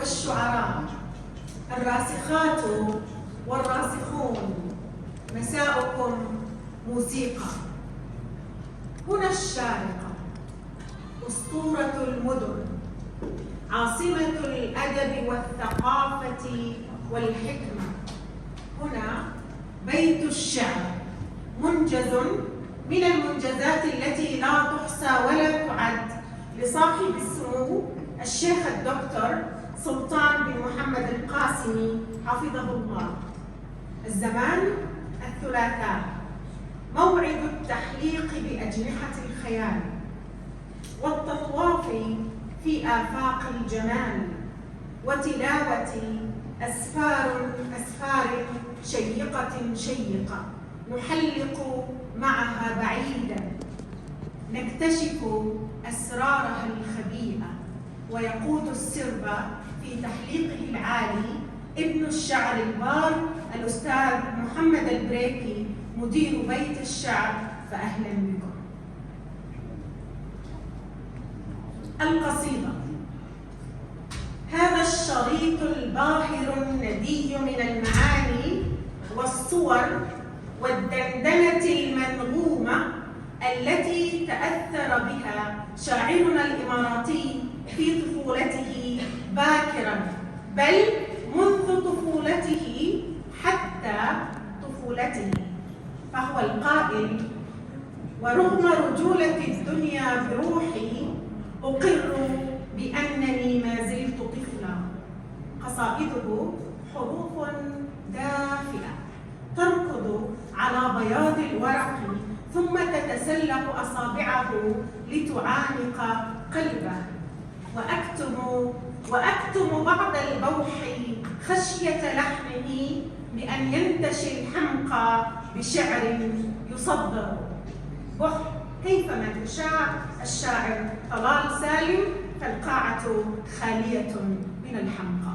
والشعراء، الراسخات والراسخون، مساؤكم موسيقى. هنا الشارقة، أسطورة المدن، عاصمة الأدب والثقافة والحكمة. هنا بيت الشعر، منجز من المنجزات التي لا تحصى ولا تعد لصاحب السمو الشيخ الدكتور سلطان بن محمد القاسمي حفظه الله. الزمان الثلاثاء، موعد التحليق بأجنحة الخيال والتطواف في آفاق الجمال وتلاوة أسفار شيقة نحلق معها بعيدا، نكتشف أسرارها الخبيئة. ويقود السرب في تحليقه العالي ابن الشعر البار الأستاذ محمد البريكي مدير بيت الشعر، فأهلا بكم. القصيدة، هذا الشريط الباهر الندي من المعاني والصور والدندنة المنغومة التي تأثر بها شاعرنا الإماراتي في طفولته باكرا، بل منذ طفولته حتى طفولته، فهو القائل: ورغم رجولة الدنيا بروحي أقر بأنني ما زلت طفلا. قصائده حروف دافئة تركض على بياض الورق ثم تتسلق أصابعه لتعانق قلبه. وأكتم بعد البوح خشية لحنه بأن ينتشي الحمقى بشعر يصدر. بح كيفما تشاع الشاعر طلال سالم، فالقاعة خالية من الحمقى.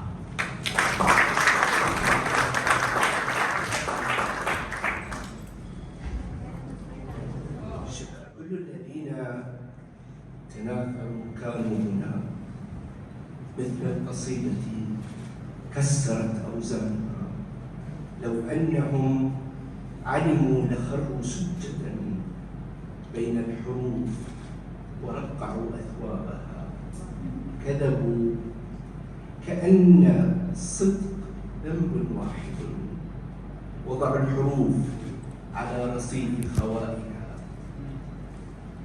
كل الذين تنافروا كانوا هنا، مثل القصيدة كسرت أوزانها. لو أنهم علموا لخروا سجدا بين الحروف ورقعوا أثوابها. كذبوا كأن الصدق ذنب واحد، وضعوا الحروف على رصيف خوائها.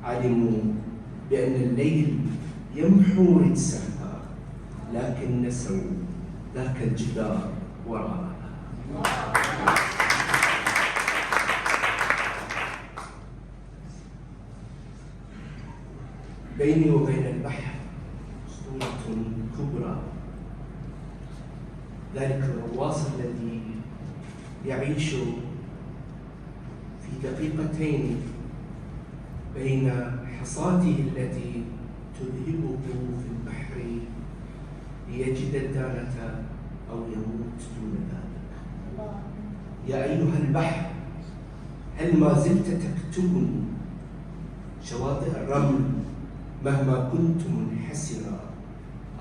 علموا بأن الليل يمحو رجسها، لكن نسوا ذاك الجدار وراءها. بيني وبين البحر أسطورة كبرى، ذلك الغواص الذي يعيش في دقيقتين بين حصاته التي تذهبه في البحر ليجد الدانة أو يموت دون ذلك. يا أيها البحر، هل ما زلت تكتبني شواطئ الرمل مهما كنت منحسرا؟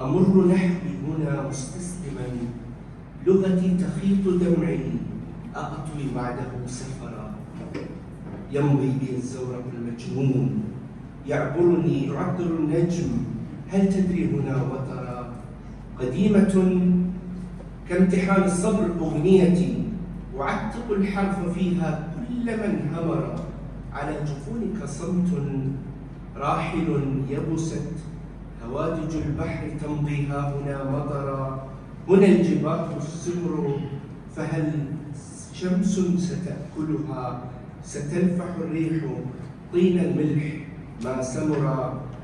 أمر نحبي هنا مستسلما، لغتي تخيط دمعي، أطوي بعده سفرا. يمضي بي الزورق المجنون، يعبر النجم، هل تدري هنا وترى؟ قديمة كامتحان الصبر أغنيتي، وعتق الحرف فيها كل من همر. على جفونك صمت راحل يبست، هوادج البحر تمضي ها هنا مطرا. هنا الجبال السمر، فهل شمس ستأكلها؟ ستلفح الريح طين الملح ما سمر.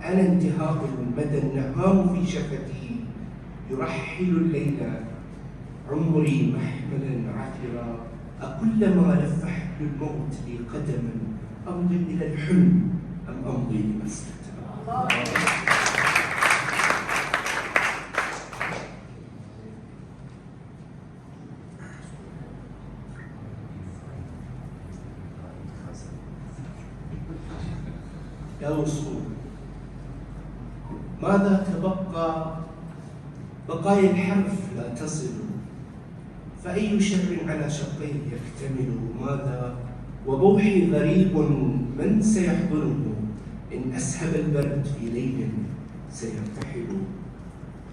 أنا انتهاء المدى النهام في شفتي، يرحل الليل عمري محملا عثرا. أكلما لفحت الموت لي قدما، أمضي إلى الحلم أم أمضي لمسكتها؟ يا وصول، ماذا تبقى بقايا الحرف لا تصل، فأي شر على شقيه يكتمل. ماذا وبوحي غريب من سيحضنه إن أسهب البرد في ليل سيرتحل.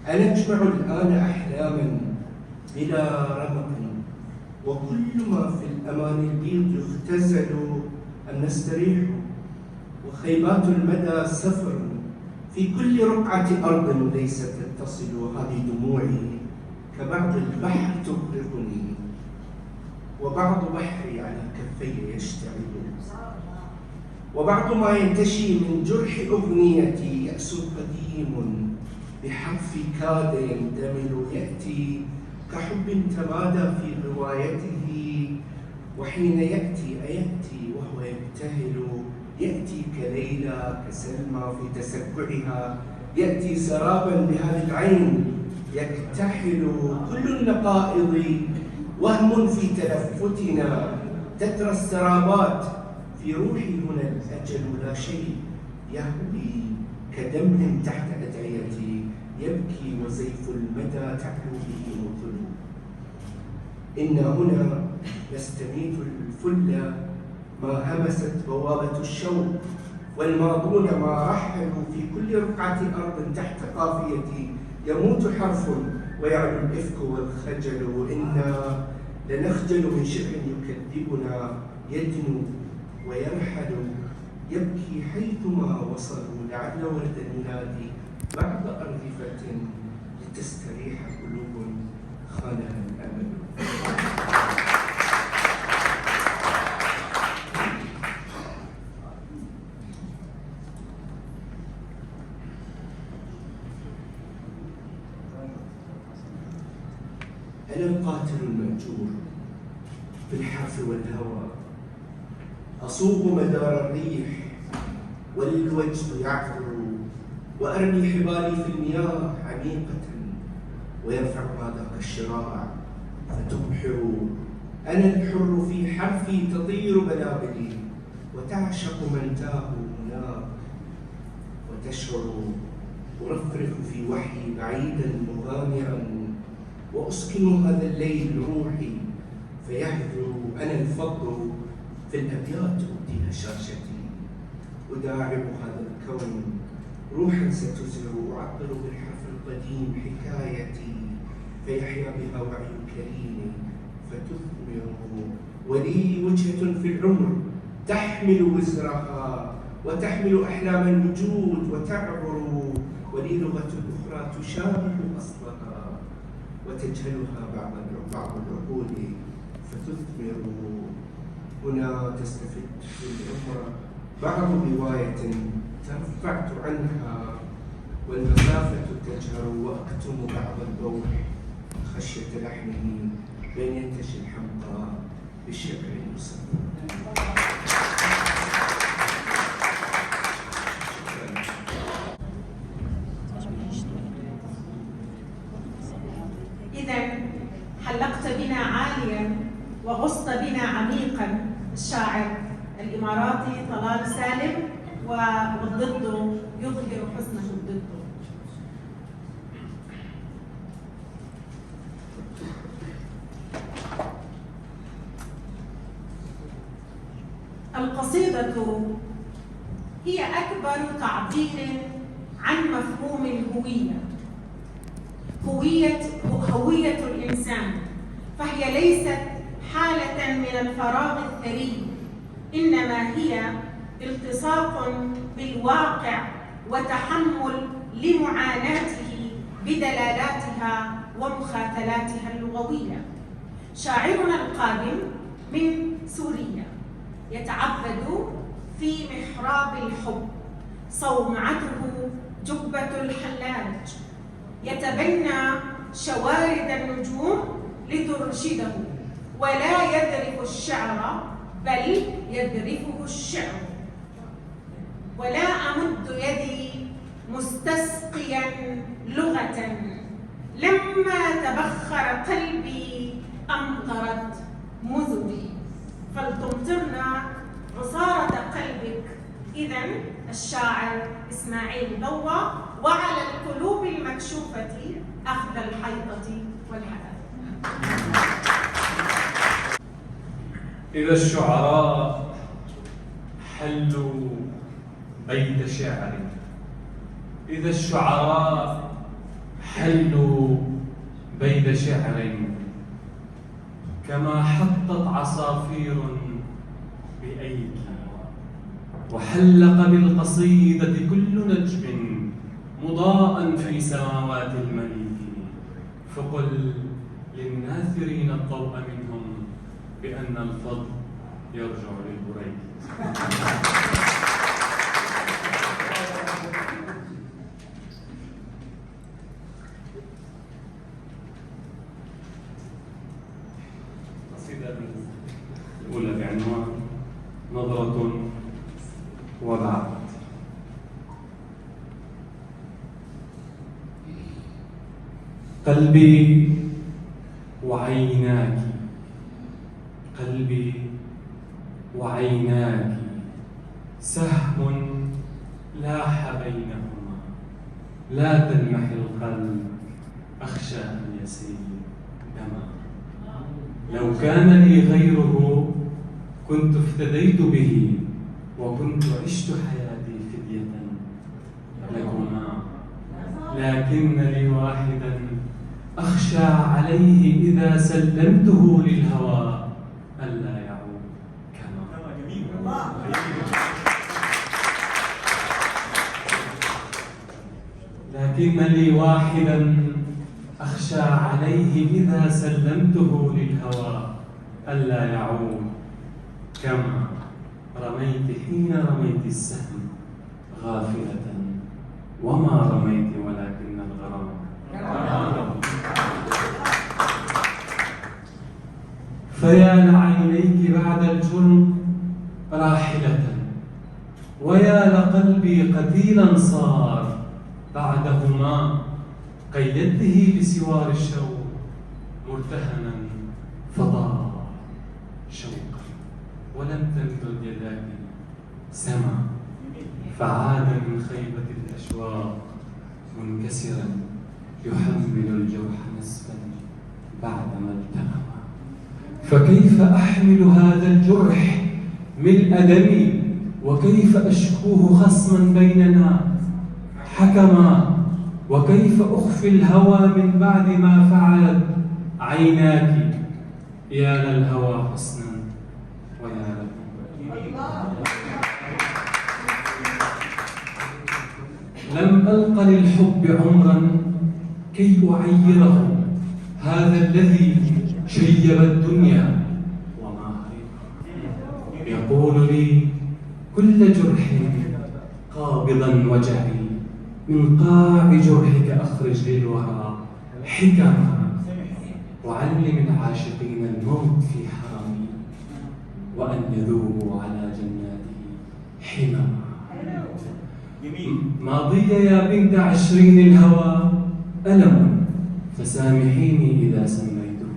أنا أجمع الآن أحلاما بلا رمق، وكل ما في الأمان البيض يختزل أم نستريح. وخيبات المدى سفر في كل رقعة أرض ليست تتصل. وهذه دموعي كبعض البحر تغرقني، وبعض بحري على كفي يشتعل. وبعض ما ينتشي من جرح أغنيتي يأس قديم بحرف كاد يندمل. يأتي كحب تمادى في روايته، وحين يأتي أيأتي وهو يبتهل. يأتي كليلى كسلمى في تسكعها، يأتي سرابا بهذه العين يكتحل. كل النقائض وهم في تلفتنا، تترى السرابات في روحي هنا الأجل. لا شيء يهوي كدم تحت أدعيتي، يبكي وزيف المدى تعلو به مثل. إنا هنا نستميت الفل ما همست بوابة الشوق، والماضون ما رحلوا في كل رقعة أرض تحت قافيتي. يموت حرف ويعلو الإفك والخجل، إنا لنخجل من شعر يكذبنا يدنو ويرحل. يبكي حيثما وصلوا لعل وردا ينادي بعد أرغفة لتستريح قلوب خانها الأمل. أنا القاتل المأجور بالحرف والهوى، أصوغ مدار الريح والوجد يعبر، وأرمي حبالي في المياه عميقة ويرفع هذاك الشراع فتبحر. أنا الحر في حرفي تطير بلابلي، وتعشق من تاه هناك وتشعر. أرفرف في وحي بعيدا مغامرا، وأسكن هذا الليل روحي فيهدر. أنا الفضل في الأبيات أبدي هشاشتي، أداعب هذا الكون روحا ستزهر. أعطر بالحرف القديم حكايتي، فيحيا بها وعي الكريم فتثمر. ولي وجهة في العمر تحمل وزرها، وتحمل أحلام الوجود وتعبر. ولي لغة أخرى تشابه أصلها، وتجهلها بعض العقول فتثمر. هنا تستفد العمر بعض رواية ترفعت عنها، والمسافة تجهر. وأكتم بعض البوح خشية لحمه بين ينتشي الحمقى بالشعر المسمى. إذن حلقت بنا عاليا وغصت بنا عميقا الشاعر الإماراتي طلال سالم، والضد يظهر حسنه الضد. القصيدة هي أكبر تعبير عن مفهوم الهوية، هوية الإنسان. فهي ليست حالة من الفراغ الثري، إنما هي التصاق بالواقع وتحمل لمعاناته بدلالاتها ومخاتلاتها اللغوية. شاعرنا القادم من سوريا يتعبد في محراب الحب، صومعته جبة الحلاج، يتبنى شوارد النجوم لترشده، ولا يذرف الشعر بل يذرفه الشعر. ولا أمد يدي مستسقيا لغة، لما تبخر قلبي أمطرت مذري، فلتمطرنا عصارة قلبك. إذن الشاعر إسماعيل ضوى. وعلى القلوب المكشوفة أخذ الحيطة والحذر. إذا الشعراء حلوا بيت شعر، إذا الشعراء حلوا بيت شعر، كما حطت عصافير بأيدي، وحلق بالقصيدة كل نجم مضاء في سماوات المليك، فقل للناثرين الضوء منهم بأن الفضل يرجع للبريد. القصيدة الأولى بعنوان نظرة وبعد. قلبي وعيناك، قلبي وعيناك، سهم لاح بينهما، لا تلمح القلب، أخشى أن يسيل دما. لو كان لي غيره كنت افتديت به، وكنت عشت حياتي فدية لكما، لكن لي واحدا أخشى عليه إذا سلمته للهوى ألا يعود كما. لكن لي واحدا أخشى عليه إذا سلمته للهوى ألا يعود كما. رميت حين رميت السهم غافلة، وما رميت ولكن الغرام. فيا لعينيك بعد الجرم راحلة، ويا لقلبي قتيلا صار بعدهما. قيدته بسوار الشوق مرتهنا فضاع شوقا، ولم تمدد يداك سما، فعاد من خيبة الأشواق منكسرا يحمل الجرح نسفا بعدما التأم. فكيف أحمل هذا الجرح ملء دمي، وكيف أشكوه خصما بيننا حكما، وكيف أخفي الهوى من بعد ما فعلت عيناك. يا للهوى حسنا ويا لكم. لم ألق للحب عمرا كي أعيره، هذا الذي شيب الدنيا وما هرب. يقول لي كل جرح قابضا وجعي، من قاع جرحك أخرج للورى حكما. وعلم العاشقين الموت في حرمي، وأن يذوبوا على جناته حمما. ماضي يا بنت 20 الهوى ألم، فسامحيني إذا سميته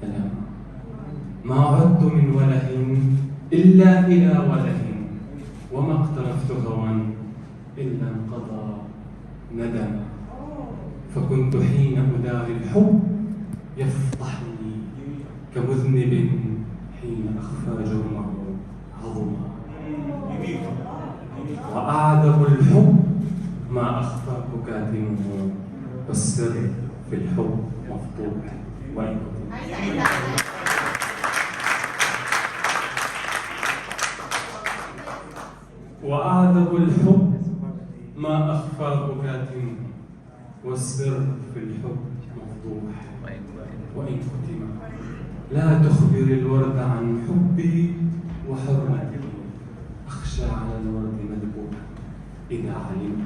ألما. ما عدت من وله إلا إلى وله، وما اقترفت هوى إلا انقضى ندما. فكنت حين أداري الحب يفضحني كمذنب حين أخفى جرمه عظما. وأعذب الحب ما أخفاه كاتمه، والسر في الحب مفتوح وإن كتم. وأعذب الحب ما أخفاه كاتمه، والسر في الحب مفتوح وإن كتم. لا تخبر الورد عن حبي وحرمتي، أخشى على الورد مذبوحا إذا علم.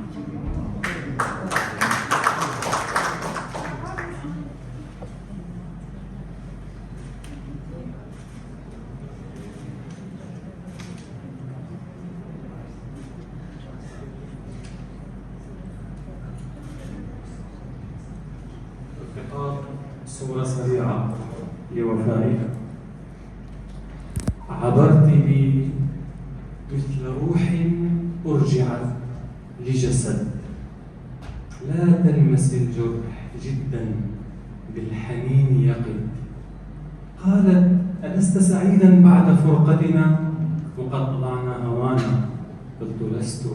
صورة سريعة لوفائها. عبرت بي مثل روح أرجعت لجسد، لا تلمس الجرح جدا بالحنين يقظ. قالت: ألست سعيدا بعد فرقتنا وقد أضعنا هوانا؟ قلت: لست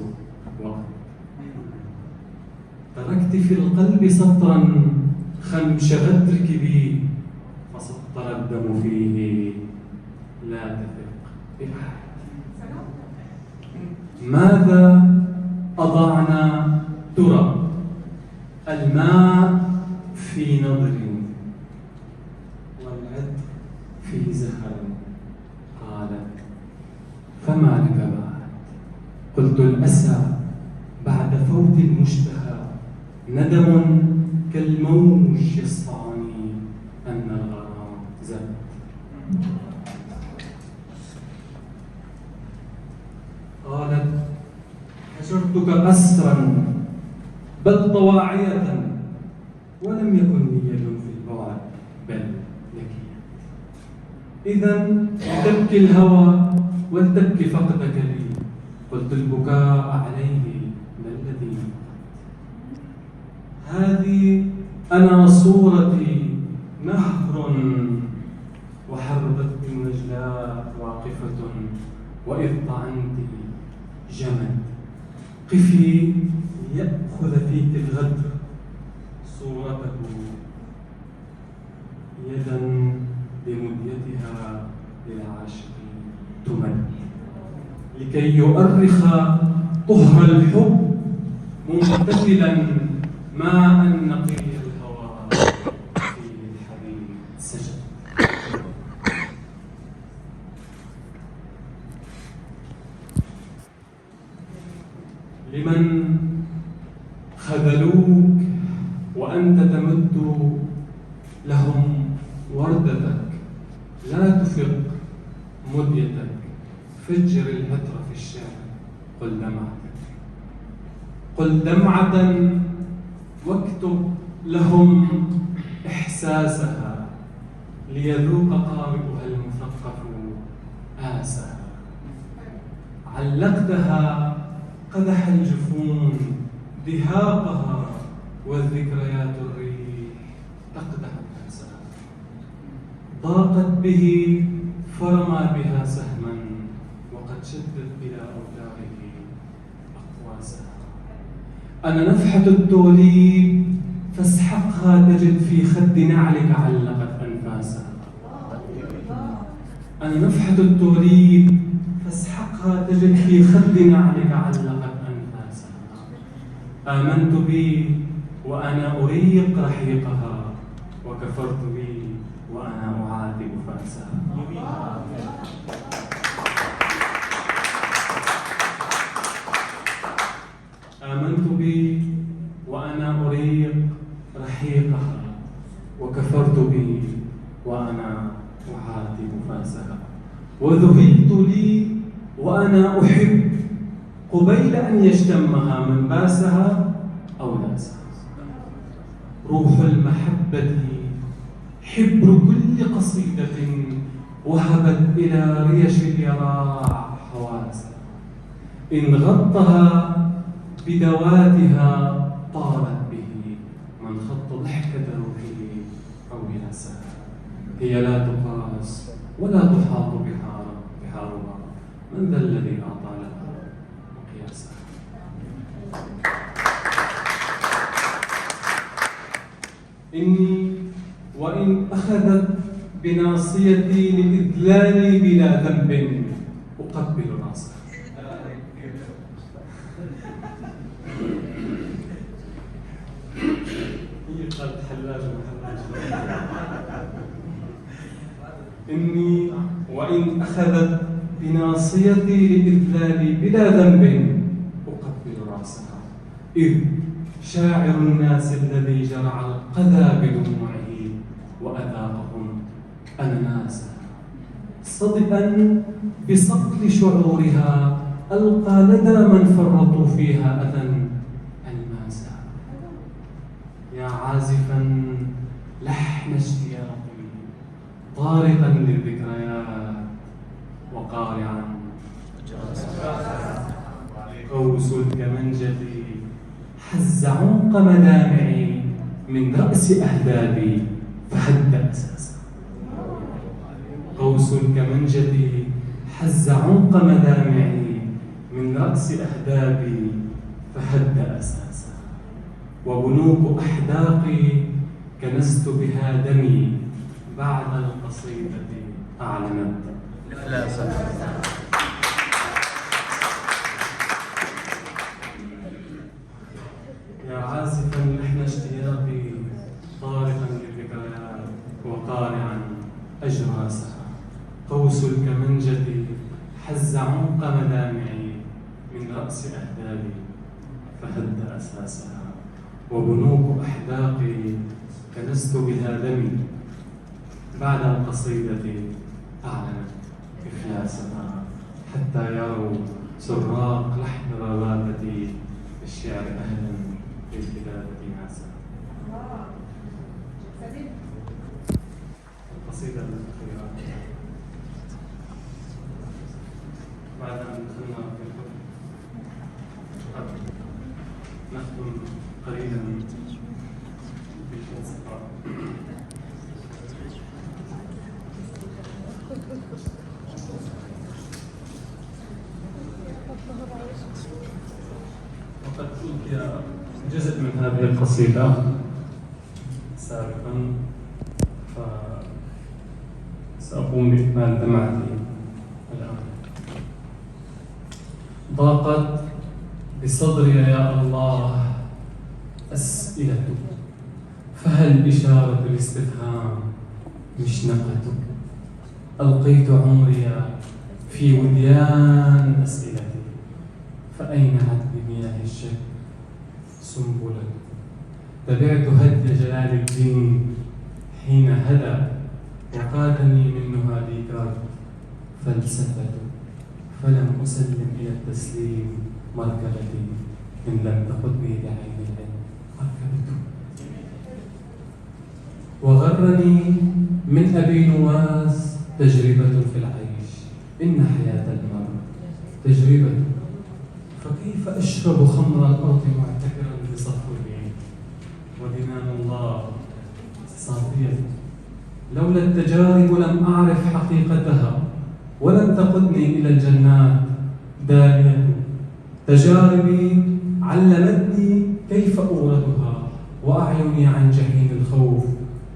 وقد. تركت في القلب سطرا خمش غدرك بي فسطر الدم فيه، لا تثق بأحد. ماذا أضعنا ترى؟ الماء في نظر والعطر في زهر. قالت: فما لك بعد؟ قلت: الأسى بعد فوت المشتهى، ندم كالموج يصفعني أن الغرام زاد. قالت: هجرتك قسرا بل طواعية، ولم يكن لي يد في البعد بل لكيت. إذا تبكي الهوى ولتبكي فقدك لي. قلت: البكاء عليه ما الذي هذه أنا صورتي نهر وحربت النجلاء واقفة، وإذ طعنت جمد. قفي ليأخذ فيك الغدر صورته يدا بمديتها للعاشق تمد، لكي يؤرخ طهر الحب ممتثلا ماء نقي الهوى في الحبيب سجد. لمن خذلوك وأنت تمد لهم وردتك، لا تفق مديتك، فجر الهتر في الشارع. قل دمعة واكتب لهم إحساسها، ليذوق قارئها المثقف آسها. علقتها قدح الجفون دهاقها، والذكريات الريح تقدح كأسها. ضاقت به فرمى بها سهما، وقد شدت إلى أوتاره أقواسها. أنا نفحة التوليب فاسحقها تجد في خد نعلك علقت أنفاسها. أنا نفحة التوليب فاسحقها تجد في خد نعلك علقت أنفاسها. آمنت بي وأنا أريق رحيقها، وكفرت بي وأنا أعاتب فأسها. آمنت بي وأنا أريق رحيقها، وكفرت بي وأنا أعاتب فأسها. وذهلت لي وأنا أحب، قبيل أن يشتمها من باسها أو لاسها. روح المحبة حبر كل قصيدة، وهبت إلى ريش اليراع حواسها. إن غطها بدواتها طارت به، من خط ضحكة روحه أو ياسها. هي لا تقاس ولا تحاط بحارها، من ذا الذي أعطى لها مقياسها؟ إني وإن أخذت بناصيتي لإذلالي بلا ذنب أقبل راسها. هي قالت حلاجة إني وإن أخذت بناصيتي لإذلالي بلا ذنب أقبل راسها. إذ شاعر الناس الذي جرع القذى بدموعه وأذاقهم أناسا، صدقا بصقل شعورها ألقى لدى من فرطوا فيها أذى ألماسا. يا عازفا لحن اشتياقي طارقا للذكريات، وقارعا قوس الكمنجة حز عمق مدامعي من رأس أهدابي فهد أساسها. قوس الكمنجة حز عمق مدامعي من رأس أهدابي فهد أساسها. وبنوك أحداقي كنست بها دمي بعد القصيدة أعلنت إفلاسها. يا عازفا لحن اشتياقي طارقا للذكريات وقارعا أجراسها. قوس الكمنجة حز عمق مدامعي من رأس أهدابي فهد أساسها. وبنوك أحداقي كنست بها دمي بعد القصيدة أعلنت إفلاسها. حتى يروا سراق لحن ربابتي بالشعر أهلا للكتابة ناسا. القصيدة الأخيرة بعد أن دخلنا في الكتب نختم قليلا بالفلسفة. وقد ألقي جزء من هذه القصيدة سابقا، فسأقوم بإكمال دمعتي الآن. ضاقت بصدري يا الله أسئلة، فهل إشارة الاستفهام مشنقتك؟ ألقيت عمري في وديان أسئلتي، فأينعت بمياه الشك سنبلة. تبعت هدي جلال الدين حين هدى، وقادني منها ذكرى فلسفة، فلم أسلم إلى التسليم مركبتي، إن لم تقدني بعين العلم مركبته. وغرني من أبي نواس تجربة في العيش، إن حياة المرء تجربة، فكيف أشرب خمر الأرض معتكرا بصفوه، ودينان الله صافية. لولا التجارب لم أعرف حقيقتها، ولم تقدني إلى الجنات دانية. تجاربي علمتني كيف أوردها، وأعيني عن جحيم الخوف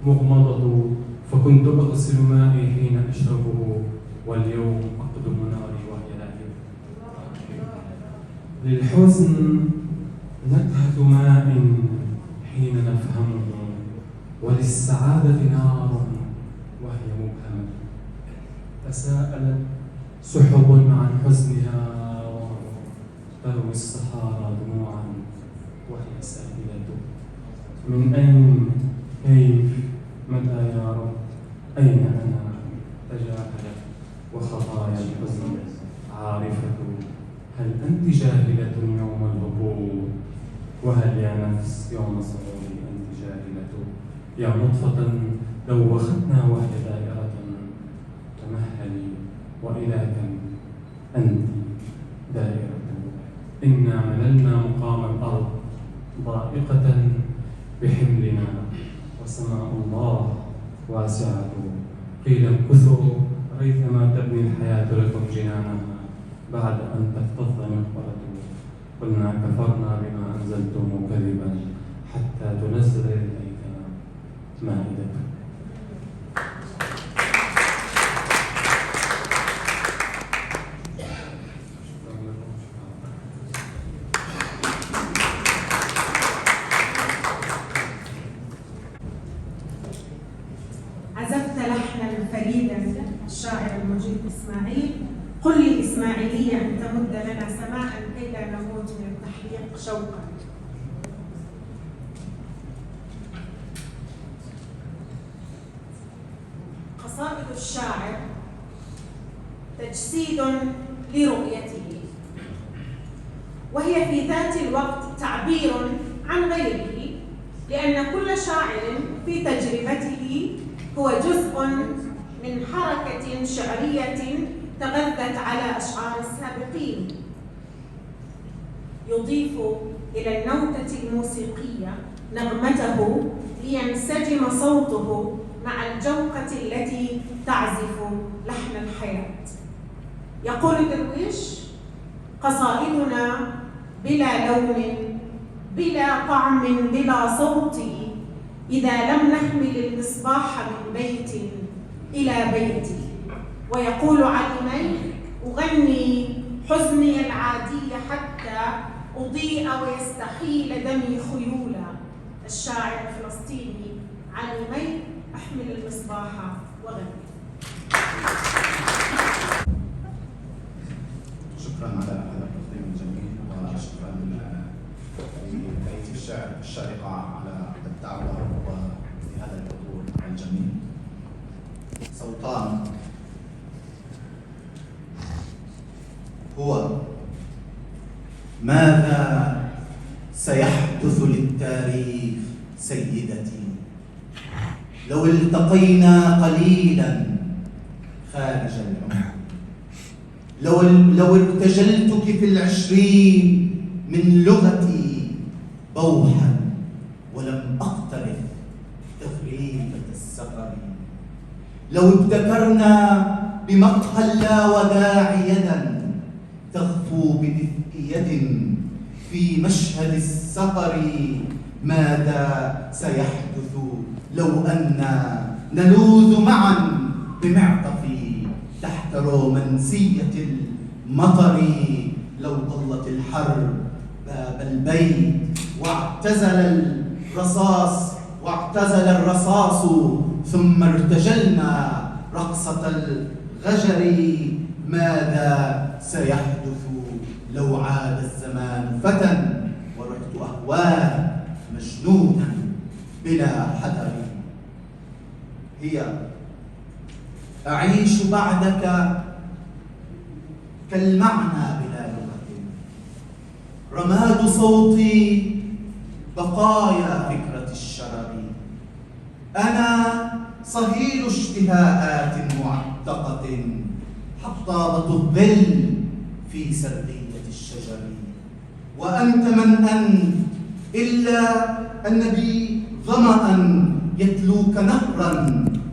مغمضة، فكنت أغسل مائي حين أشربه، واليوم أقدم ناري وهي لاهبة. للحزن نكهة ماء حين نفهمه، وللسعادة نار وهي مبهمة. تساءلت سحب عن حزنها، تروي الصحارى دموعا وهي سائلة. من أين؟ كيف؟ متى يا رب؟ أين أنا؟ تجاهلت وخطايا الحزن عارفة. هل أنت جاهلة يوم الهبوط؟ وهل يا نفس يوم صعودي أنت جاهلة؟ يا نطفة دوختنا وهي دائرة، تمهلي وإلى كم أنت دائرة. إنا مللنا مقام الأرض ضائقة بحملنا، وسماء الله واسعة. قيل امكثوا ريثما تبني الحياة لكم جنانها، بعد أن تكتظ مقبرته. قلنا كفرنا بما أنزلتم كذبا، حتى تنزل إلينا مائدة. عزفت لحنا فريدا الشاعر المجيد إسماعيل. قل لي إسماعيلية أن تمد لنا سماعا كي لا نموت من التحليق شوقا. قصائد الشاعر تجسيد لرؤيته، وهي في ذات الوقت تعبير عن غيره، لأن كل شاعر في تجربته هو جزء من حركة شعرية تغذت على أشعار السابقين، يضيف إلى النوتة الموسيقية نغمته لينسجم صوته مع الجوقة التي تعزف لحن الحياة. يقول درويش: قصائدنا بلا لون بلا طعم بلا صوت، إذا لم نحمل المصباح من بيت إلى بيت. ويقول علي: أغني حزني العادي حتى أضيء ويستحيل دمي خيولا. الشاعر الفلسطيني علي: أحمل المصباح وغني. شكرا على هذا التقديم الجميل، وشكرا لبيت الشعر الشارقة على الدعوة ولهذا الحضور الجميل. صوتان هو: ماذا سيحدث للتاريخ سيدتي لو التقينا قليلا خارج العمر، لو ارتجلتك في العشرين من لغتي بوحا ولم أقترف تغريبة السفر، لو ابتكرنا بمقهى اللاوداع يدا تغفو بدفء يد في مشهد السفر، ماذا سيحدث لو أننا نلوذ معا بمعطف تحت رومانسية المطر، لو طلت الحرب باب البيت واعتزل الرصاص ثم ارتجلنا رقصة الغجر، ماذا سيحدث لو عاد الزمان فتى ورحت أهواه مجنونا بلا حذر. هي: أعيش بعدك كالمعنى بلا لغة، رماد صوتي بقايا فكرة الشرر، أنا صهيل اشتهاءات معتقة، حطابة الظل في سردية الشجر، وأنت من أنت إلا أن بي ظمأ يتلوك نهرا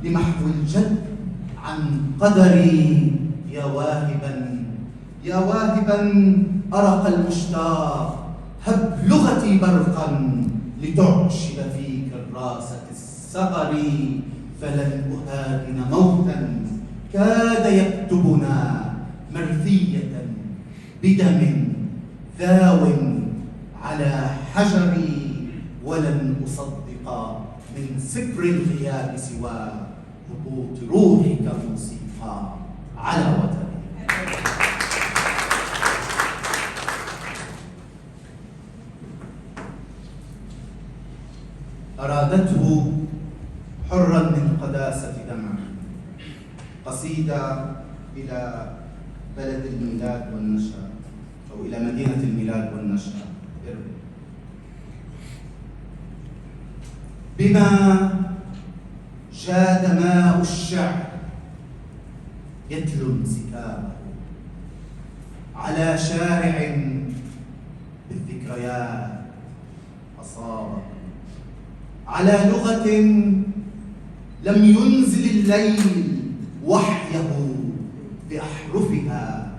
لمحو الجد عن قدري، يا واهبا أرق المشتاق، هب لغتي برقا لتعشب في كراسة الصغر، فلن أهادن موتا كاد يكتبنا مرثية بدم ذاو على حجري، ولن أصدق من سكر الغياب سوى هبوط روحك موسيقى على وتري. أرادته حرا من قداسة دمع، قصيدة إلى بلد الميلاد والنشأة، أو إلى مدينة الميلاد والنشأة إربد. بما جاد ماء الشعر يتلو انسكابه على شارع بالذكريات أصابه، على لغة لم ينزل الليل وحيه بأحرفها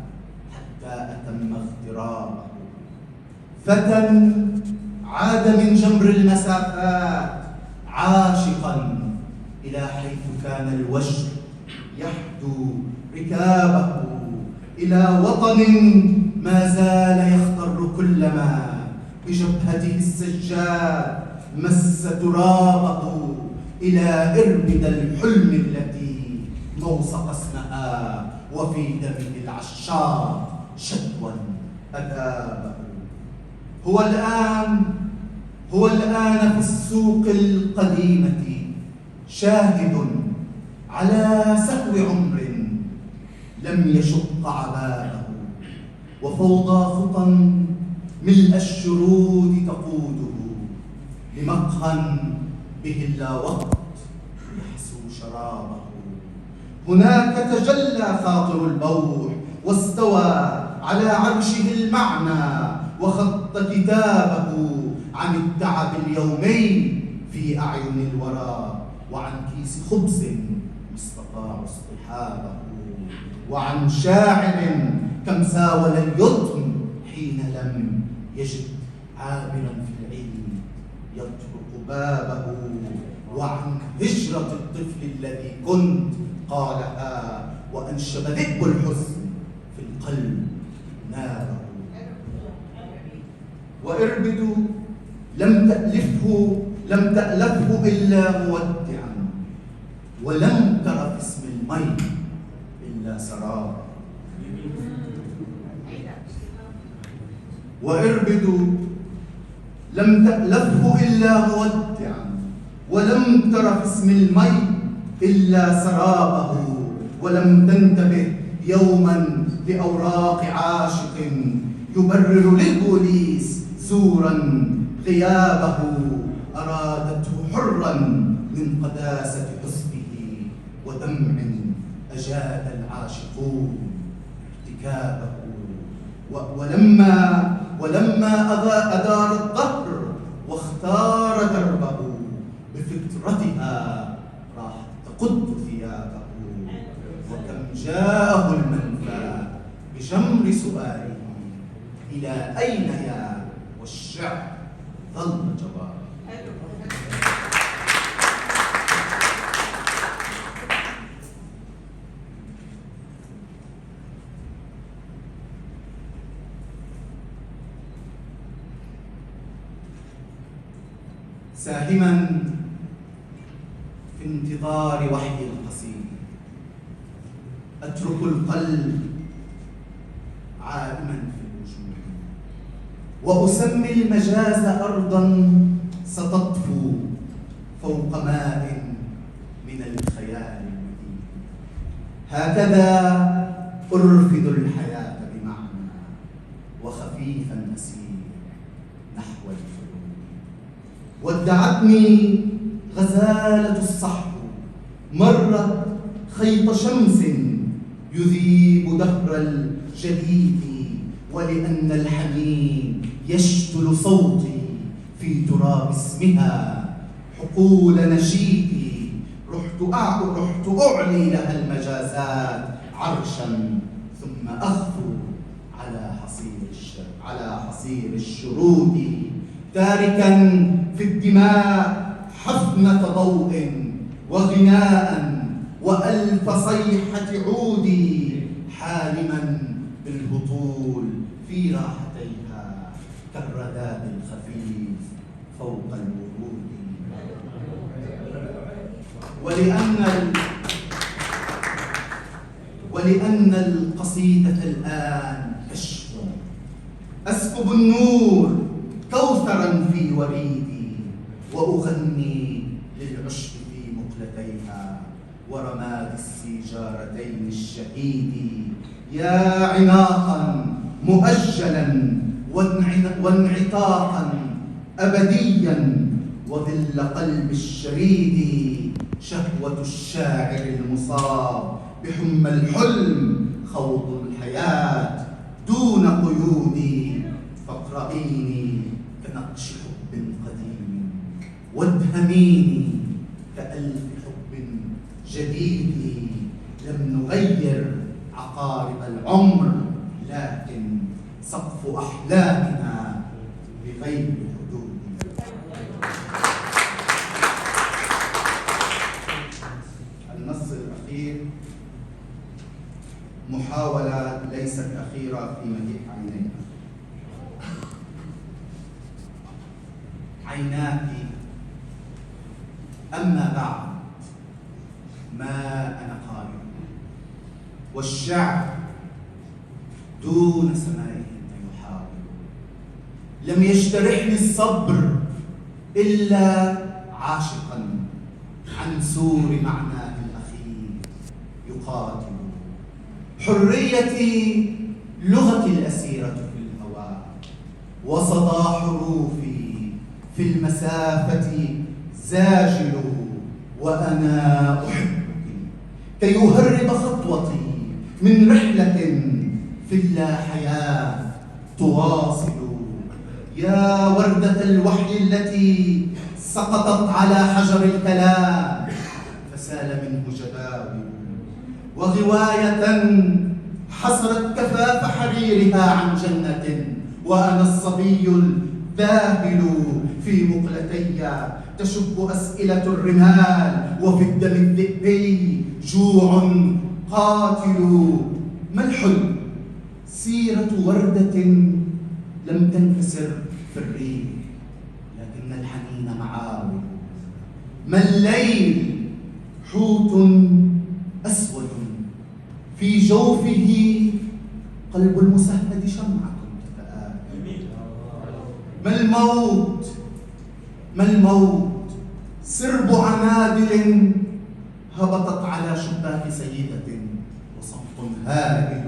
حتى أتم اغترابه، فتى عاد من جمر المسافات عاشقا إلى حيث كان الوجه يحدو ركابه، إلى وطن ما زال يخضر كلما بجبهته السجاد مس ترابه، إلى إربد الحلم التي موصق اسمها وفي دمه العشاق شدوا أذابه. هو الآن في السوق القديمة شاهد على سهو عمر لم يشق عبابه، وفوضى خطى ملء الشرود تقوده لمقهى به اللاوقت يحسو شرابه. هناك تجلى خاطر البوح واستوى على عرشه المعنى وخط كتابه، عن التعب اليومي في أعين الورى، وعن كيس خبز ما استطاع اصطحابه، وعن شاعر كم ساول اليتم حين لم يجد عابرا في العلم يطرق بابه، وعن هجرة الطفل الذي كنت قالها وأنشب ذئب الحزن في القلب ناره. وإربد لم تألفه إلا مودعا، ولم تر في اسم المي إلا سراب. وإربد لم تألفه إلا مودعا، ولم تر في اسم المي إلا سرابه، ولم تنتبه يوما لأوراق عاشق يبرر للبوليس زورا غيابه، أرادته حرا من قداسة حسنه ودمع أجاد العاشقون ارتكابه. ولما أدار الظهر واختار دربه، بفطرتها راحت تقد ثيابه، وكم جاءه المنفى بجمر سؤاله إلى أين يا، والشعر ظل جوابه. ساهما في انتظار وحي القصيد، أترك القلب عائما في الوجود، وأسمي المجاز أرضا ستطفو فوق ماء من الخيال المدين. هكذا أرفد الحياة بمعنى، وخفيفا أسير نحو الحلول. ودعتني غزالة الصحو، مرت خيط شمس يذيب دهر الجديد، ولأن الحنين يشتل صوتي في تراب اسمها حقول نشيدي، رحت أعلي لها المجازات عرشا، ثم أخفو على حصير الشرود، تاركا في الدماء حفنة ضوء وغناء وألف صيحة عودي، حالما بالهطول في راحتيها كالرداد الخفيف فوق الورود. ولأن القصيدة الآن كشف، أسكب النور كوثرا في وريدي، وأغني للعشب في مقلتيها ورماد السيجارتين الشهيد. يا عناقا مؤجلا وانعتاقا أبديا، وظل قلب الشريد، شهوة الشاعر المصاب بحمى الحلم، خوض الحياة دون قيود. فاقرئيني كنقش حب قديم، وادهميني كألف حب جديد. لم نغير عقارب العمر، لكن سقف أحلامنا بغير حدود. النص الأخير محاولة ليست أخيرة في مديح عينيها. عيناك أما بعد ما أنا قارئ، والشعر دون سمائهن يحاول. لم يجترحني الصبر إلا عاشقا عن سور معناه الأخير يقاتل. حريتي لغتي الأسيرة في الهوى، وصدى حروفي في المسافة زاجل. وأنا أحبك كي يهرب خطوتي من رحلة في اللا حياة تواصل. يا وردة الوحي التي سقطت على حجر الكلام فسال منه جداول، وغواية حصرت كفاف حريرها عن جنة، وأنا الصبي الذاهل في مقلتي تشب أسئلة الرمال، وفي الدم الذئبي جوع قاتل. ما الحلم؟ سيرة وردة لم تنكسر في الريح، لكن الحنين معاول. ما الليل؟ حوت أسود في جوفه قلب المسهد شمعة تتآكل. ما الموت؟ ما الموت؟ سرب عنادل هبطت على شباك سيدة وصمت هائل.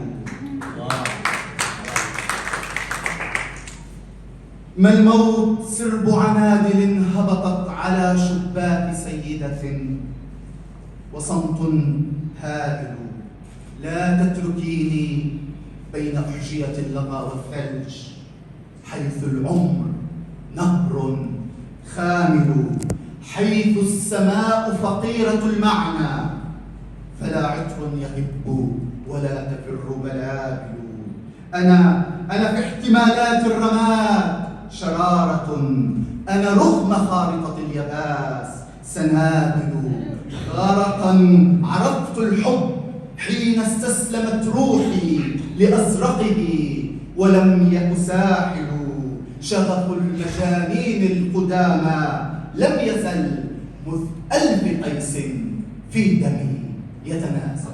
ما الموت؟ سرب عنادل هبطت على شباك سيدة وصمت هائل. لا تتركيني بين أحجية اللظى والثلج، حيث العمر نهر خامل، حيث السماء فقيرة المعنى، فلا عطر يهب ولا تفر بلابل. أنا في احتمالات الرماد شرارة، أنا رغم خارطة اليباس سنابل. غرقا عرفت الحب حين استسلمت روحي لأزرقه ولم يك ساحل. شغف المجانين القدامى لم يزل مذ 1000 قيس في دمي يتناسل.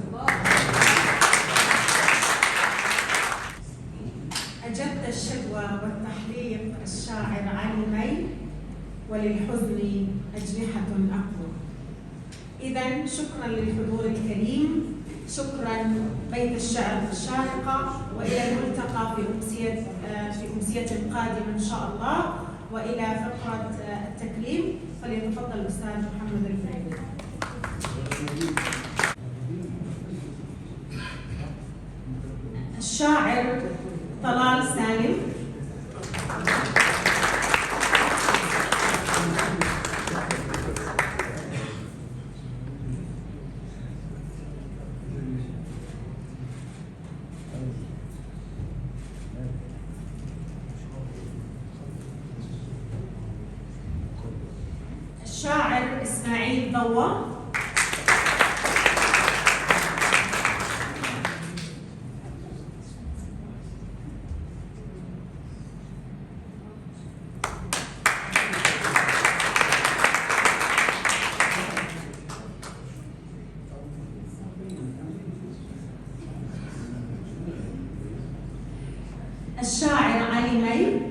أجد الشكوى والتحليق الشاعر علي مي، وللحزن أجنحة أقوى. إذن شكرا للحضور الكريم، شكرا بيت الشعر الشارقة، وإلى الملتقى في أمسية قادمة إن شاء الله. وإلى فقرة التكريم فليتفضل الأستاذ محمد الفريدي. الشاعر طلال سالم. الشاعر إسماعيل ضوى. الشاعر علي مي.